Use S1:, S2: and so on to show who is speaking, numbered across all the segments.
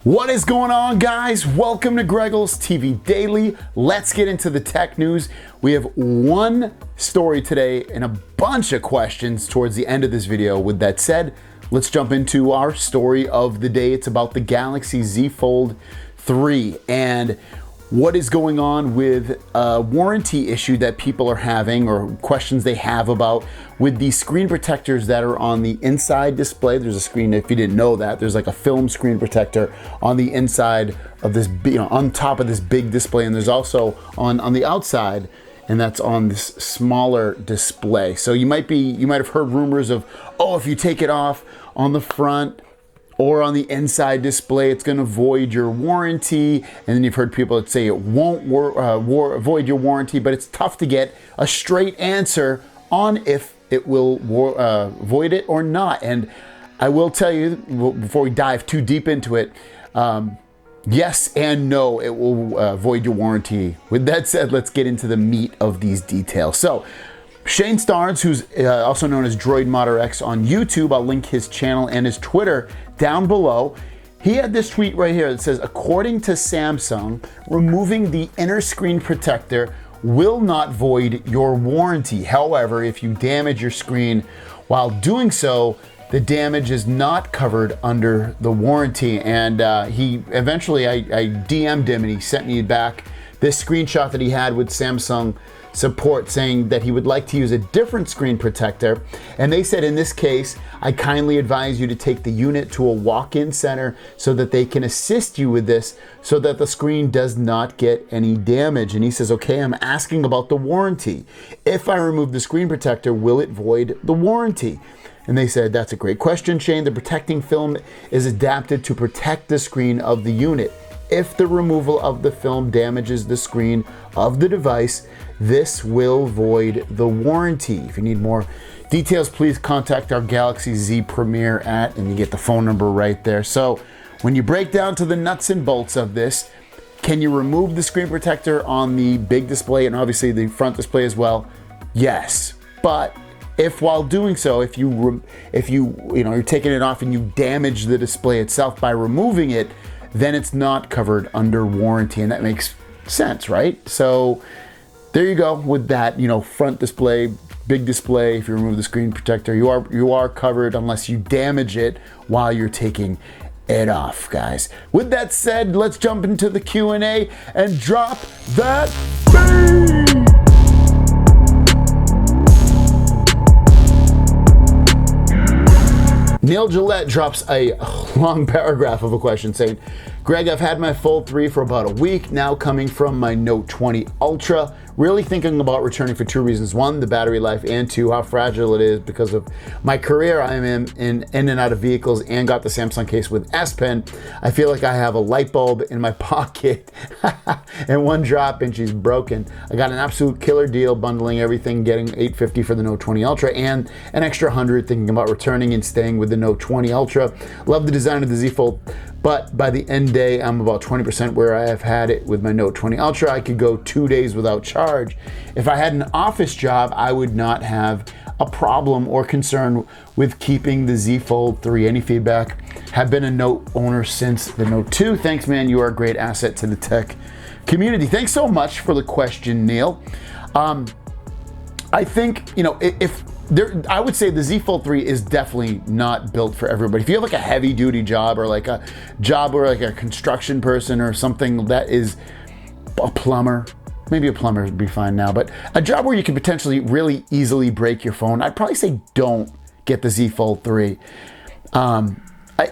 S1: What is going on, guys? Welcome to Greggles TV Daily. Let's get into the tech news. We have one story today and a bunch of questions towards the end of this video. With that said, let's jump into our story of the day. It's about the Galaxy Z Fold 3 and what is going on with a warranty issue that people are having, or questions they have about with the screen protectors that are on the inside display. There's a screen, if you didn't know that, there's like a film screen protector on the inside of this, on top of this big display, and there's also on the outside, and that's on this smaller display. So you might have heard rumors of, oh, if you take it off on the front or on the inside display, it's going to void your warranty. And then you've heard people that say it won't void your warranty, but it's tough to get a straight answer on if it will void it or not. And I will tell you, before we dive too deep into it, yes and no, it will void your warranty. With that said, let's get into the meat of these details. So, Shane Starnes, who's also known as Droid Modder X on YouTube, I'll link his channel and his Twitter down below. He had this tweet right here that says, according to Samsung, removing the inner screen protector will not void your warranty. However, if you damage your screen while doing so, the damage is not covered under the warranty. And he eventually, I DM'd him and he sent me back this screenshot that he had with Samsung support saying that he would like to use a different screen protector. And they said, in this case, I kindly advise you to take the unit to a walk-in center so that they can assist you with this so that the screen does not get any damage. And he says, okay, I'm asking about the warranty. If I remove the screen protector, will it void the warranty? And they said, that's a great question, Shane. The protecting film is adapted to protect the screen of the unit. If the removal of the film damages the screen of the device, this will void the warranty. If you need more details, please contact our Galaxy Z Premier and you get the phone number right there. So when you break down to the nuts and bolts of this, can you remove the screen protector on the big display and obviously the front display as well? Yes, but if while doing so, if you're taking it off and you damage the display itself by removing it, then it's not covered under warranty, and that makes sense, right? So there you go with that, front display, big display. If you remove the screen protector, you are covered unless you damage it while you're taking it off, guys. With that said, let's jump into the Q&A and drop that beat. Neil Gillette drops a long paragraph of a question saying, Greg, I've had my Fold 3 for about a week now, coming from my Note 20 Ultra. Really thinking about returning for two reasons. One, the battery life, and two, how fragile it is because of my career. I am in and out of vehicles and got the Samsung case with S Pen. I feel like I have a light bulb in my pocket and one drop and she's broken. I got an absolute killer deal bundling everything, getting $850 for the Note 20 Ultra and an extra $100 thinking about returning and staying with the Note 20 Ultra. Love the design of the Z Fold, but by the end day, I'm about 20% where I have had it with my Note 20 Ultra. I could go 2 days without charge. If I had an office job, I would not have a problem or concern with keeping the Z Fold 3. Any feedback? Have been a Note owner since the Note 2. Thanks, man. You are a great asset to the tech community. Thanks so much for the question, Neil. I think, I would say the Z Fold 3 is definitely not built for everybody. If you have like a heavy duty job or like a job where like a construction person or something that is a plumber, maybe a plumber would be fine now, but a job where you can potentially really easily break your phone, I'd probably say don't get the Z Fold 3.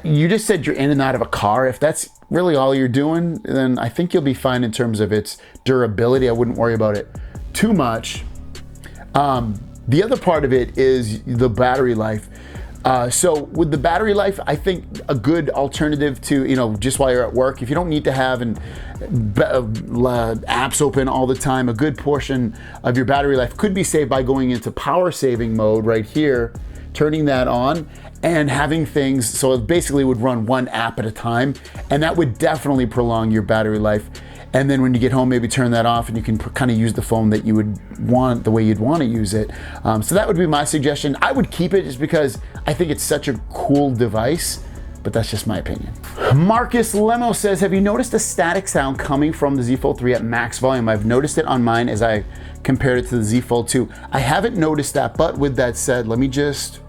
S1: You just said you're in and out of a car. If that's really all you're doing, then I think you'll be fine in terms of its durability. I wouldn't worry about it too much. The other part of it is the battery life. So with the battery life, I think a good alternative to, just while you're at work, if you don't need to have apps open all the time, a good portion of your battery life could be saved by going into power saving mode right here, turning that on and having things, so it basically would run one app at a time, and that would definitely prolong your battery life. And then when you get home, maybe turn that off and you can kind of use the phone that you would want, the way you'd want to use it. So that would be my suggestion. I would keep it just because I think it's such a cool device. but that's just my opinion. Marcus Lemo says, have you noticed a static sound coming from the Z Fold 3 at max volume? I've noticed it on mine as I compared it to the Z Fold 2. I haven't noticed that, but with that said, let me just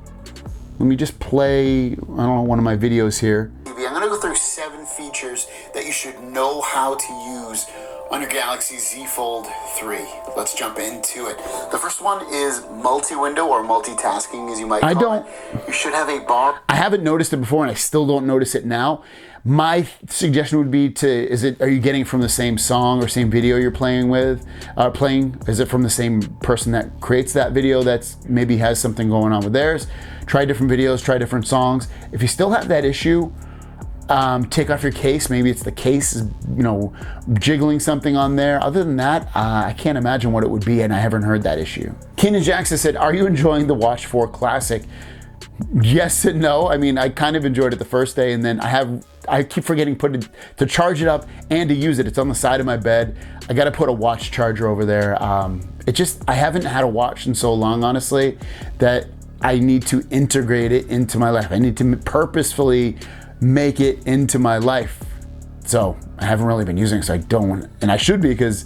S1: play, I don't know, one of my videos here. I'm gonna go through 7 features that you should know how to use on your Galaxy Z Fold 3. Let's jump into it. The first one is multi-window or multitasking, as you might call it. You should have a bar. I haven't noticed it before, and I still don't notice it now. My suggestion would be are you getting it from the same song or same video you're playing? Is it from the same person that creates that video that's maybe has something going on with theirs? Try different videos, try different songs. If you still have that issue, take off your case. Maybe it's the case, jiggling something on there. Other than that, I can't imagine what it would be, and I haven't heard that issue. Keenan Jackson said, are you enjoying the Watch 4 Classic? Yes and no. I mean, I kind of enjoyed it the first day, and then I keep forgetting to charge it up and to use it. It's on the side of my bed. I got to put a watch charger over there. I haven't had a watch in so long, honestly, that I need to integrate it into my life. I need to purposefully make it into my life. So I haven't really been using it, so I don't, and I should be, because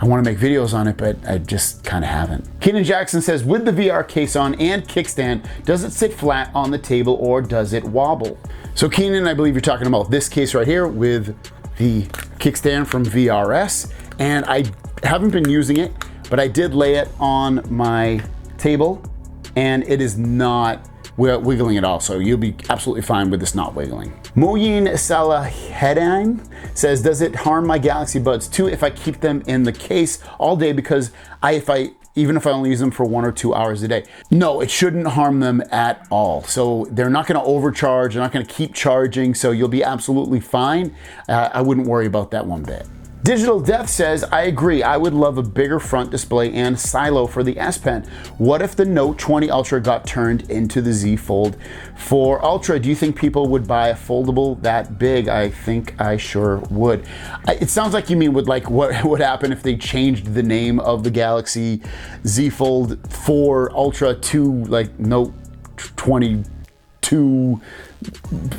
S1: I want to make videos on it, but I just kind of haven't. Keenan Jackson says, with the VR case on and kickstand, does it sit flat on the table or does it wobble? So Keenan, I believe you're talking about this case right here with the kickstand from VRS, and I haven't been using it, but I did lay it on my table, and it is not wiggling at all, so you'll be absolutely fine with this not wiggling. Moyin Salahedine says, does it harm my Galaxy Buds 2 if I keep them in the case all day, because even if I only use them for 1 or 2 hours a day? No, it shouldn't harm them at all. So they're not gonna overcharge, they're not gonna keep charging, so you'll be absolutely fine. I wouldn't worry about that one bit. Digital Death says, I agree, I would love a bigger front display and silo for the S Pen. What if the Note 20 Ultra got turned into the Z Fold 4 Ultra? Do you think people would buy a foldable that big? I think I sure would. It sounds like you mean with what would happen if they changed the name of the Galaxy Z Fold 4 Ultra to Note 22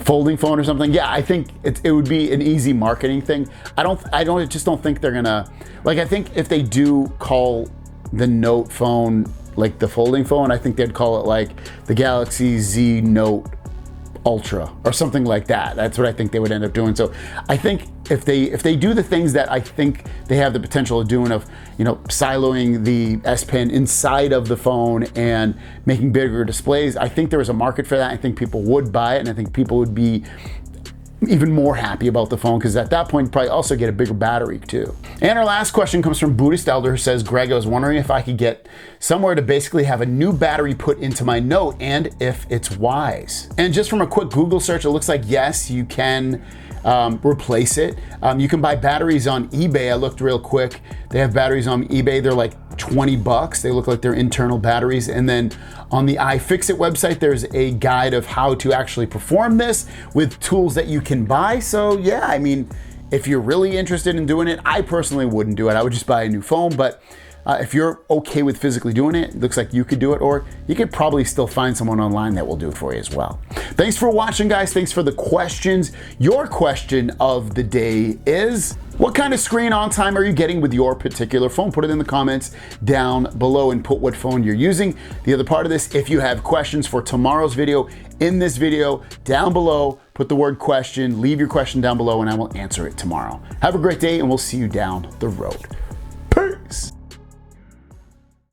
S1: folding phone or something. Yeah, I think it would be an easy marketing thing. I just don't think they're gonna, I think if they do call the Note phone the folding phone, I think they'd call it the Galaxy Z Note Ultra or something like that. That's what I think they would end up doing. So I think if they do the things that I think they have the potential of doing, of siloing the S Pen inside of the phone and making bigger displays, I think there is a market for that. I think people would buy it, and I think people would be even more happy about the phone, because at that point, probably also get a bigger battery too. And our last question comes from Buddhist Elder, who says, Greg, I was wondering if I could get somewhere to basically have a new battery put into my Note, and if it's wise. And just from a quick Google search, it looks like yes, you can replace it. You can buy batteries on eBay. I looked real quick. They have batteries on eBay. They're like 20 bucks. They look like they're internal batteries. And then on the iFixit website, there's a guide of how to actually perform this with tools that you can buy. So yeah, I mean, if you're really interested in doing it, I personally wouldn't do it. I would just buy a new phone. But if you're okay with physically doing it, it looks like you could do it, or you could probably still find someone online that will do it for you as well. Thanks for watching, guys. Thanks for the questions. Your question of the day is, what kind of screen on time are you getting with your particular phone? Put it in the comments down below and put what phone you're using. The other part of this, if you have questions for tomorrow's video, in this video down below, put the word question, leave your question down below, and I will answer it tomorrow. Have a great day, and we'll see you down the road.